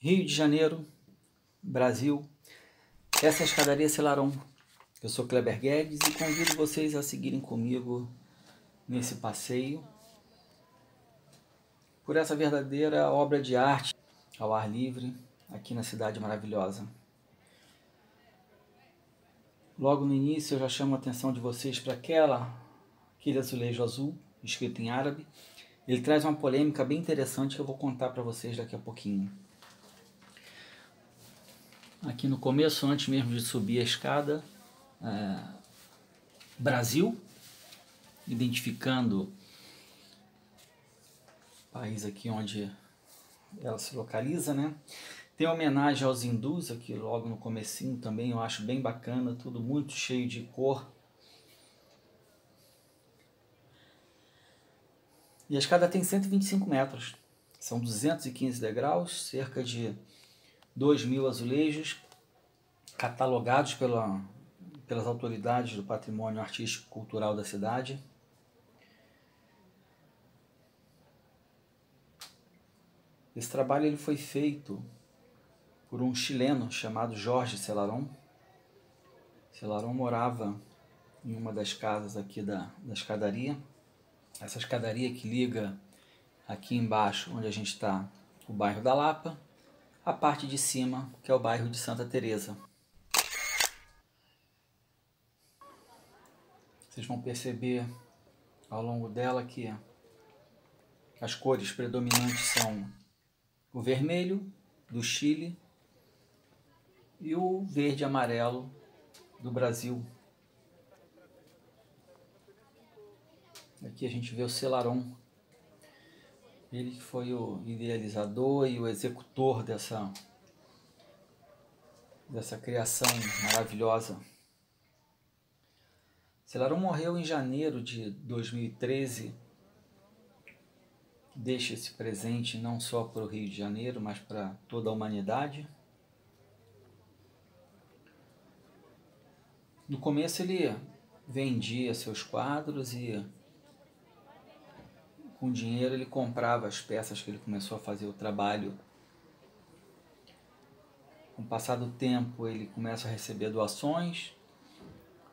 Rio de Janeiro, Brasil. Essa é a escadaria Selarón. Eu sou Kleber Guedes e convido vocês a seguirem comigo nesse passeio por essa verdadeira obra de arte ao ar livre aqui na cidade maravilhosa. Logo no início eu já chamo a atenção de vocês para aquele azulejo azul escrito em árabe. Ele traz uma polêmica bem interessante que eu vou contar para vocês daqui a pouquinho. Aqui no começo, antes mesmo de subir a escada, Brasil, identificando o país aqui onde ela se localiza, né? Tem homenagem aos hindus aqui logo no comecinho também, eu acho bem bacana, tudo muito cheio de cor. E a escada tem 125 metros, são 215 degraus, cerca de 2.000 azulejos, catalogados pelas autoridades do patrimônio artístico e cultural da cidade. Esse trabalho ele foi feito por um chileno chamado Jorge Selarón. Selarón morava em uma das casas aqui da escadaria. Essa escadaria que liga aqui embaixo, onde a gente está, o bairro da Lapa, a parte de cima, que é o bairro de Santa Teresa. Vocês vão perceber ao longo dela que as cores predominantes são o vermelho do Chile e o verde e amarelo do Brasil. Aqui a gente vê o Selarón, ele que foi o idealizador e o executor dessa criação maravilhosa. Selarón morreu em janeiro de 2013, deixa esse presente não só para o Rio de Janeiro, mas para toda a humanidade. No começo ele vendia seus quadros e com dinheiro ele comprava as peças que ele começou a fazer o trabalho. Com o passar do tempo ele começa a receber doações,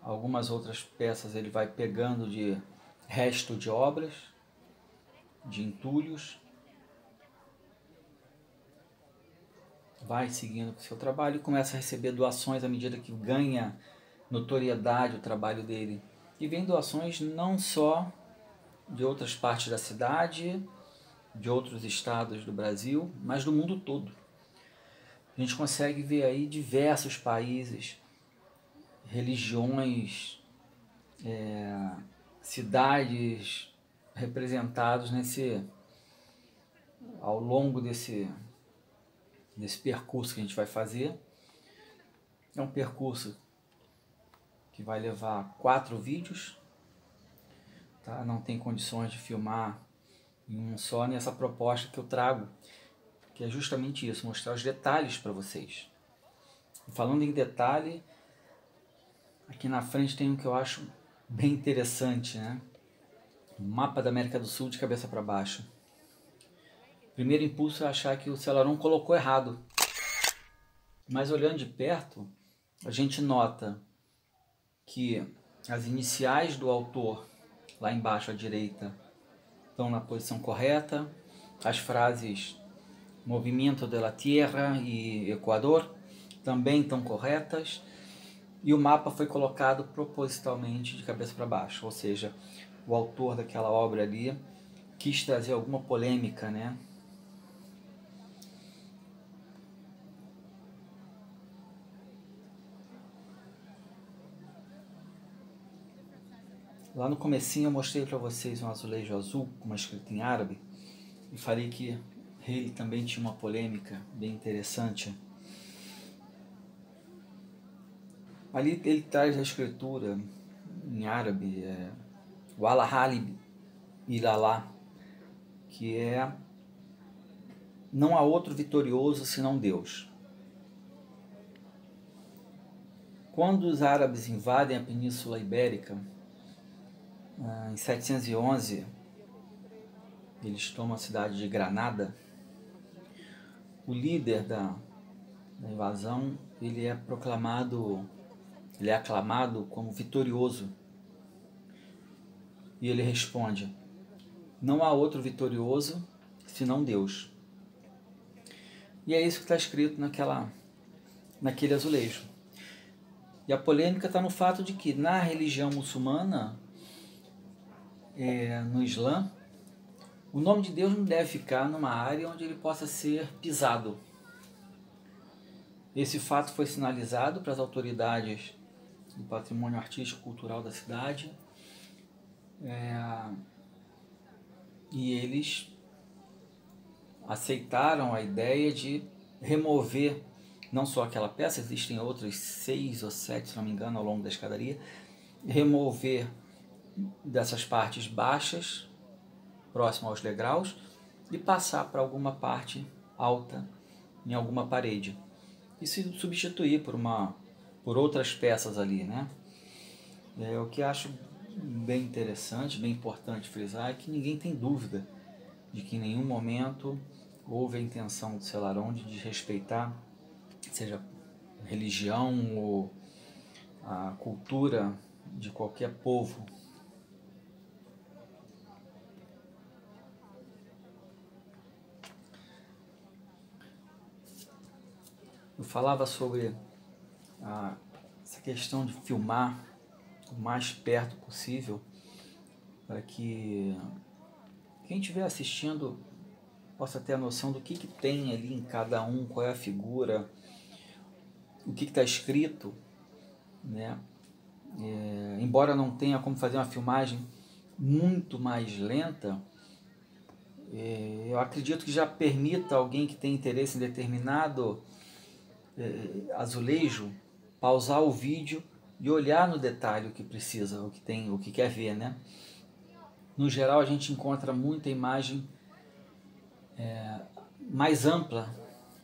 algumas outras peças ele vai pegando de resto de obras, de entulhos, vai seguindo com o seu trabalho e começa a receber doações à medida que ganha notoriedade o trabalho dele. E vem doações não só de outras partes da cidade, de outros estados do Brasil, mas do mundo todo. A gente consegue ver aí diversos países, religiões, cidades representados ao longo desse percurso que a gente vai fazer. É um percurso que vai levar 4 vídeos, tá? Não tem condições de filmar em um só, nessa proposta que eu trago, que é justamente isso, mostrar os detalhes para vocês. E falando em detalhe, aqui na frente tem um que eu acho bem interessante, né? Um mapa da América do Sul de cabeça para baixo. O primeiro impulso é achar que o Selarón colocou errado, mas olhando de perto, a gente nota que as iniciais do autor, lá embaixo à direita, estão na posição correta, as frases Movimento de la Tierra e Equador também estão corretas, e o mapa foi colocado propositalmente de cabeça para baixo, ou seja, o autor daquela obra ali quis trazer alguma polêmica, né? Lá no comecinho eu mostrei para vocês um azulejo azul com uma escrita em árabe e falei que ele também tinha uma polêmica bem interessante. Ali ele traz a escritura em árabe, Wala Halib Ilallah, que é não há outro vitorioso senão Deus. Quando os árabes invadem a Península Ibérica, em 711, eles tomam a cidade de Granada. o líder da invasão, ele é aclamado como vitorioso. E ele responde: não há outro vitorioso senão Deus. E é isso que está escrito naquele azulejo. E a polêmica está no fato de que na religião muçulmana, no Islã, o nome de Deus não deve ficar numa área onde ele possa ser pisado. Esse fato foi sinalizado para as autoridades do patrimônio artístico e cultural da cidade, e eles aceitaram a ideia de remover não só aquela peça, existem outras 6 ou 7, se não me engano, ao longo da escadaria, remover dessas partes baixas, próximo aos degraus, e passar para alguma parte alta em alguma parede. E se substituir por outras peças ali, né? O que acho bem interessante, bem importante frisar, é que ninguém tem dúvida de que em nenhum momento houve a intenção do Selarón de desrespeitar, seja religião ou a cultura de qualquer povo. Eu falava sobre essa questão de filmar o mais perto possível, para que quem estiver assistindo possa ter a noção do que tem ali em cada um, qual é a figura, o que está escrito, né? Embora não tenha como fazer uma filmagem muito mais lenta, eu acredito que já permita alguém que tem interesse em determinado azulejo pausar o vídeo e olhar no detalhe o que precisa, o que quer ver, né? No geral, a gente encontra muita imagem mais ampla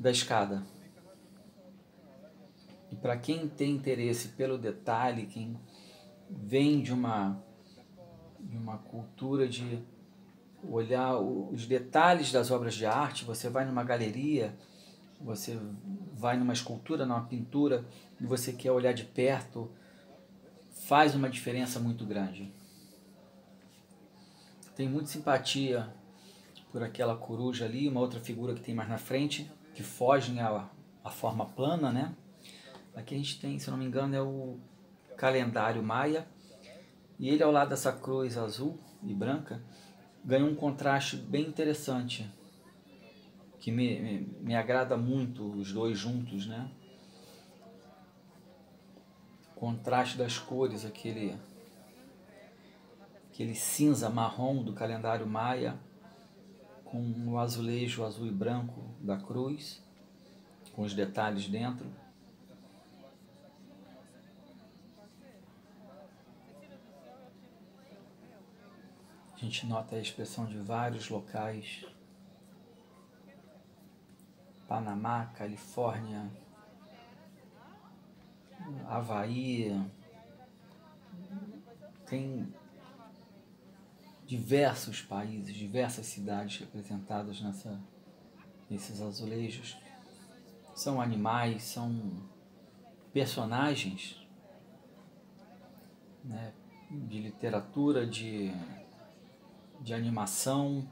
da escada. E para quem tem interesse pelo detalhe, quem vem de uma cultura de olhar os detalhes das obras de arte, você vai numa galeria, você vai numa escultura, numa pintura, e você quer olhar de perto, faz uma diferença muito grande. Tenho muita simpatia por aquela coruja ali, uma outra figura que tem mais na frente, que fogem à forma plana, né? Aqui a gente tem, se não me engano, é o calendário maia, e ele ao lado dessa cruz azul e branca ganha um contraste bem interessante, que me agrada muito os dois juntos, né? O contraste das cores, aquele cinza marrom do calendário maia com o azulejo azul e branco da cruz, com os detalhes dentro. A gente nota a expressão de vários locais: Panamá, Califórnia, Havaí, tem diversos países, diversas cidades representadas nesses azulejos. São animais, são personagens, né, de literatura, de animação,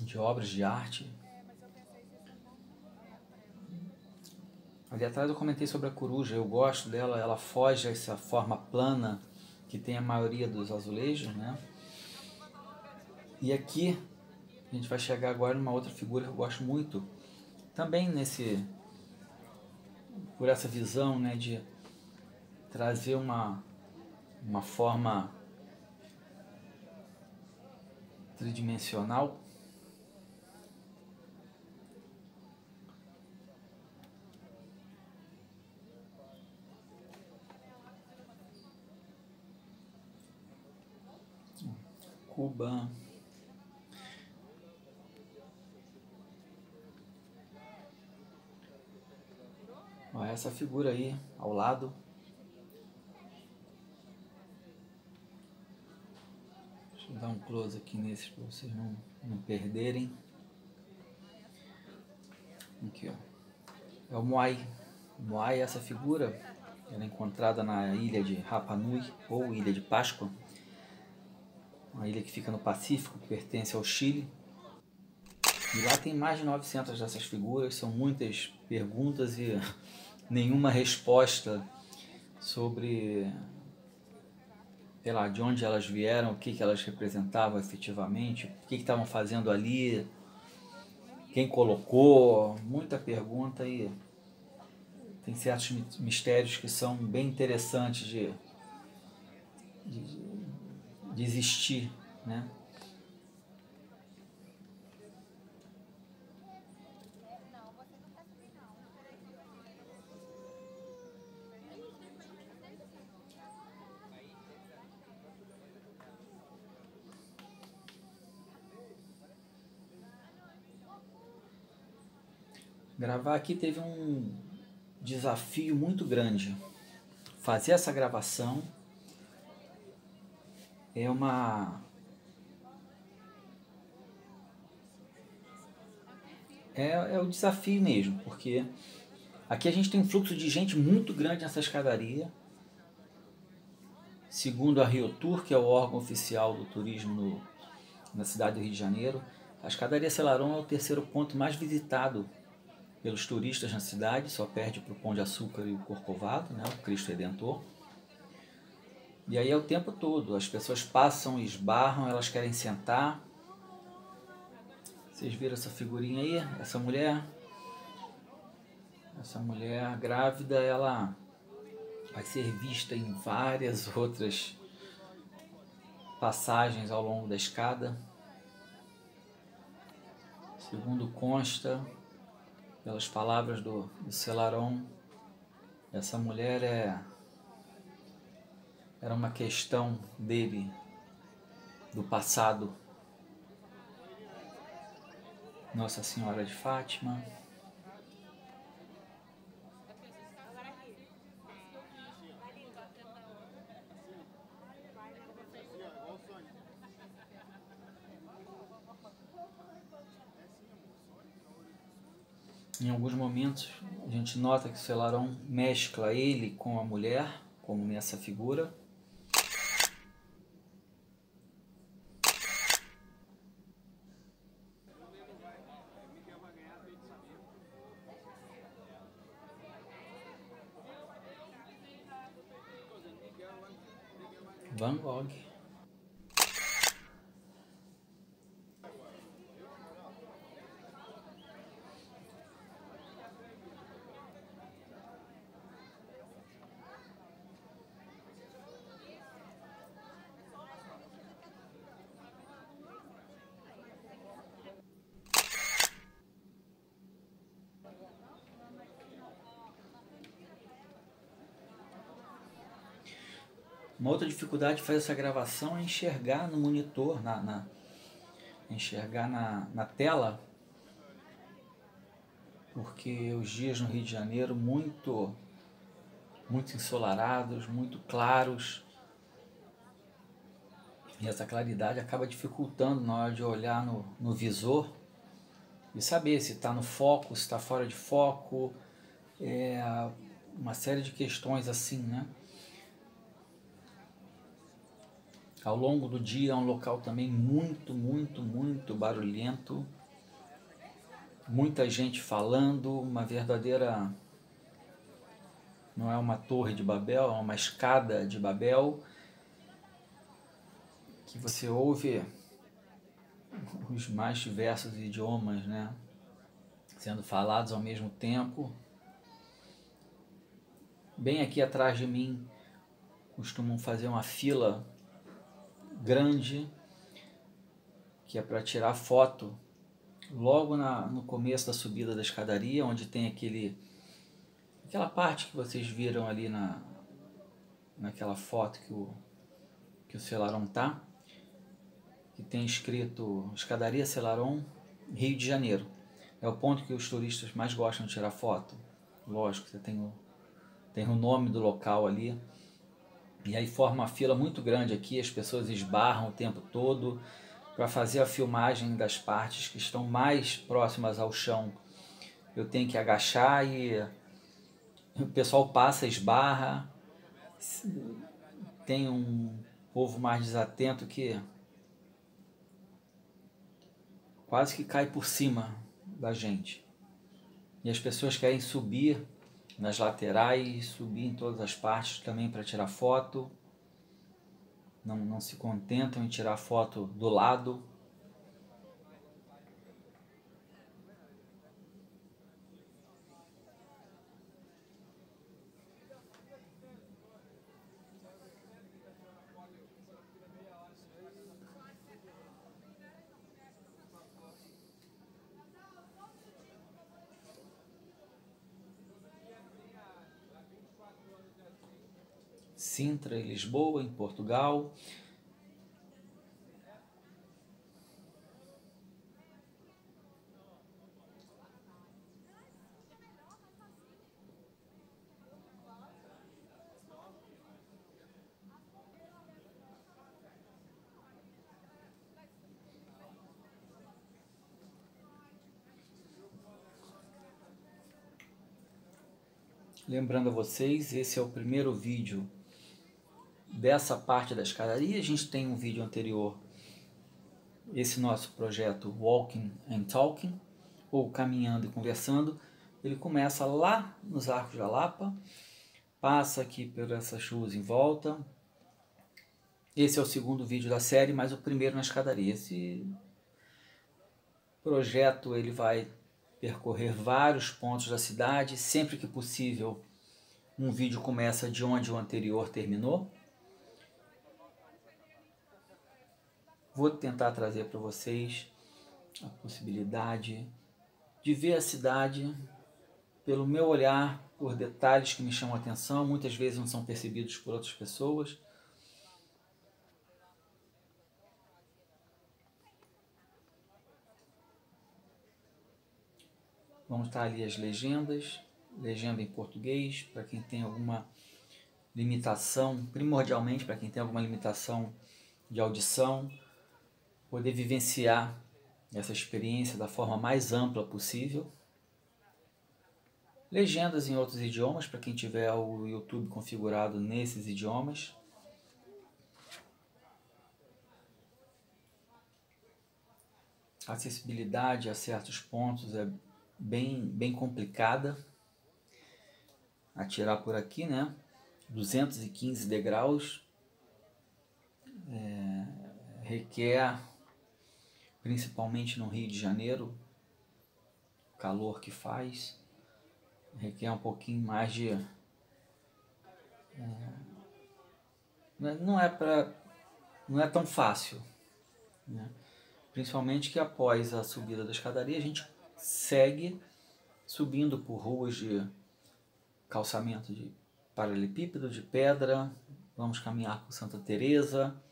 de obras de arte. Ali atrás eu comentei sobre a coruja, eu gosto dela, ela foge a essa forma plana que tem a maioria dos azulejos, né? E aqui a gente vai chegar agora numa outra figura que eu gosto muito, também por essa visão, né, de trazer uma forma tridimensional. Cuba. Olha essa figura aí ao lado. Deixa eu dar close aqui nesses para vocês não perderem. Aqui, ó. É o Moai. O Moai é essa figura, ela é encontrada na ilha de Rapa Nui ou Ilha de Páscoa, uma ilha que fica no Pacífico, que pertence ao Chile. E lá tem mais de 900 dessas figuras, são muitas perguntas e nenhuma resposta sobre, sei lá, de onde elas vieram, o que elas representavam efetivamente, o que estavam fazendo ali, quem colocou, muita pergunta e tem certos mistérios que são bem interessantes de existir, né? Gravar aqui teve um desafio muito grande. Fazer essa gravação é o desafio mesmo, porque aqui a gente tem um fluxo de gente muito grande nessa escadaria. Segundo a Rio Tour, que é o órgão oficial do turismo na cidade do Rio de Janeiro, a escadaria Selarón é o terceiro ponto mais visitado pelos turistas na cidade, só perde para o Pão de Açúcar e o Corcovado, né, o Cristo Redentor. E aí é o tempo todo, as pessoas passam, esbarram, elas querem sentar. Vocês viram essa figurinha aí? Essa mulher grávida, ela vai ser vista em várias outras passagens ao longo da escada. Segundo consta, pelas palavras do Selarón, essa mulher era uma questão dele, do passado. Nossa Senhora de Fátima. Em alguns momentos a gente nota que o Selarón mescla ele com a mulher, como nessa figura. Van Gogh. Uma outra dificuldade de fazer essa gravação é enxergar no monitor, enxergar na tela, porque os dias no Rio de Janeiro muito ensolarados, muito claros, e essa claridade acaba dificultando na hora de olhar no visor e saber se está no foco, se está fora de foco, uma série de questões assim, né? Ao longo do dia é um local também muito barulhento, muita gente falando, uma verdadeira, não é uma torre de Babel, é uma escada de Babel, que você ouve os mais diversos idiomas, né, sendo falados ao mesmo tempo. Bem aqui atrás de mim costumam fazer uma fila grande, que é para tirar foto logo no começo da subida da escadaria, onde tem aquela parte que vocês viram ali naquela foto que o Selarón tá, que tem escrito Escadaria Selarón, Rio de Janeiro. É o ponto que os turistas mais gostam de tirar foto. Lógico, você tem o nome do local ali, E aí forma uma fila muito grande aqui, as pessoas esbarram o tempo todo. Para fazer a filmagem das partes que estão mais próximas ao chão, eu tenho que agachar e o pessoal passa, esbarra. Tem um povo mais desatento que quase que cai por cima da gente. E as pessoas querem subir nas laterais, subir em todas as partes também para tirar foto. Não se contentam em tirar foto do lado. Sintra e Lisboa, em Portugal. Lembrando a vocês, esse é o primeiro vídeo dessa parte da escadaria. A gente tem um vídeo anterior, esse nosso projeto Walking and Talking, ou Caminhando e Conversando. Ele começa lá nos Arcos da Lapa, passa aqui por essas ruas em volta. Esse é o segundo vídeo da série, mas o primeiro na escadaria. Esse projeto ele vai percorrer vários pontos da cidade. Sempre que possível, um vídeo começa de onde o anterior terminou. Vou tentar trazer para vocês a possibilidade de ver a cidade pelo meu olhar, por detalhes que me chamam a atenção, muitas vezes não são percebidos por outras pessoas. Vamos estar ali as legendas, legenda em português, para quem tem alguma limitação, primordialmente para quem tem alguma limitação de audição, poder vivenciar essa experiência da forma mais ampla possível. Legendas em outros idiomas, para quem tiver o YouTube configurado nesses idiomas. A acessibilidade a certos pontos é bem complicada. Atirar por aqui, né? 215 degraus. Requer, principalmente no Rio de Janeiro, o calor que faz, requer um pouquinho mais de... Não é tão fácil, né? Principalmente que após a subida da escadaria a gente segue subindo por ruas de calçamento de paralelepípedo, de pedra. Vamos caminhar por Santa Teresa.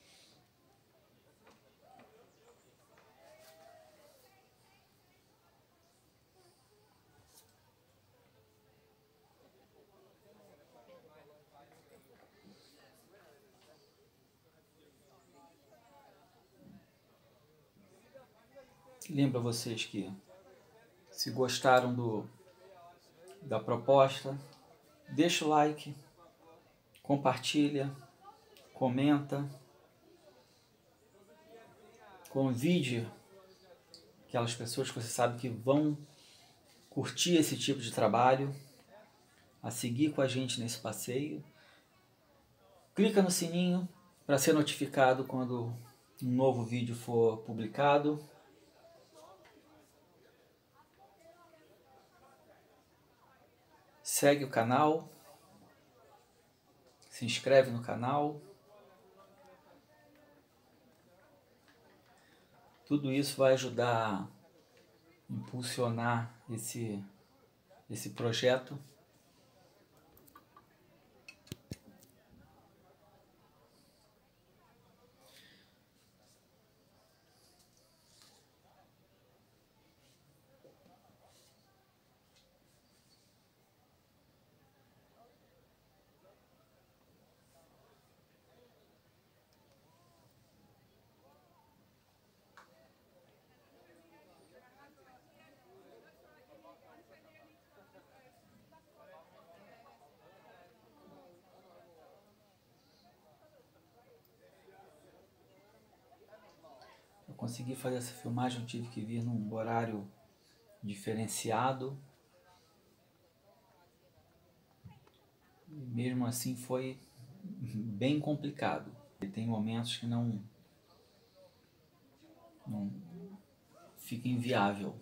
Lembro a vocês que, se gostaram da proposta, deixa o like, compartilha, comenta, convide aquelas pessoas que você sabe que vão curtir esse tipo de trabalho a seguir com a gente nesse passeio. Clica no sininho para ser notificado quando um novo vídeo for publicado. Segue o canal, se inscreve no canal. Tudo isso vai ajudar a impulsionar esse projeto. Eu consegui fazer essa filmagem, eu tive que vir num horário diferenciado. E mesmo assim foi bem complicado. E tem momentos que não fica inviável.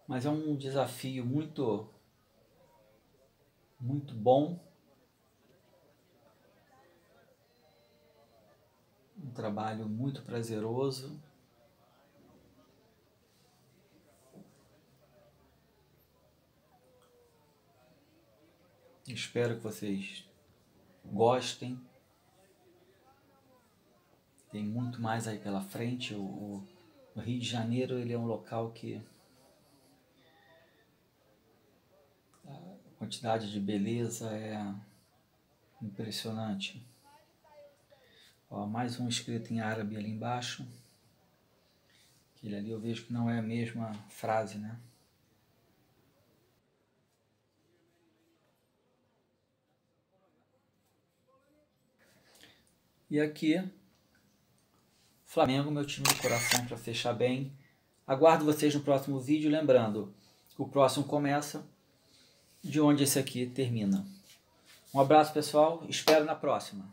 Mas é um desafio muito bom. Um trabalho muito prazeroso. Espero que vocês gostem. Tem muito mais aí pela frente. O Rio de Janeiro, ele é um local que a quantidade de beleza é impressionante. Ó, mais um escrito em árabe ali embaixo. Aquele ali eu vejo que não é a mesma frase, né? E aqui, Flamengo, meu time do coração, para fechar bem. Aguardo vocês no próximo vídeo, lembrando, o próximo começa de onde esse aqui termina. Um abraço, pessoal, espero na próxima.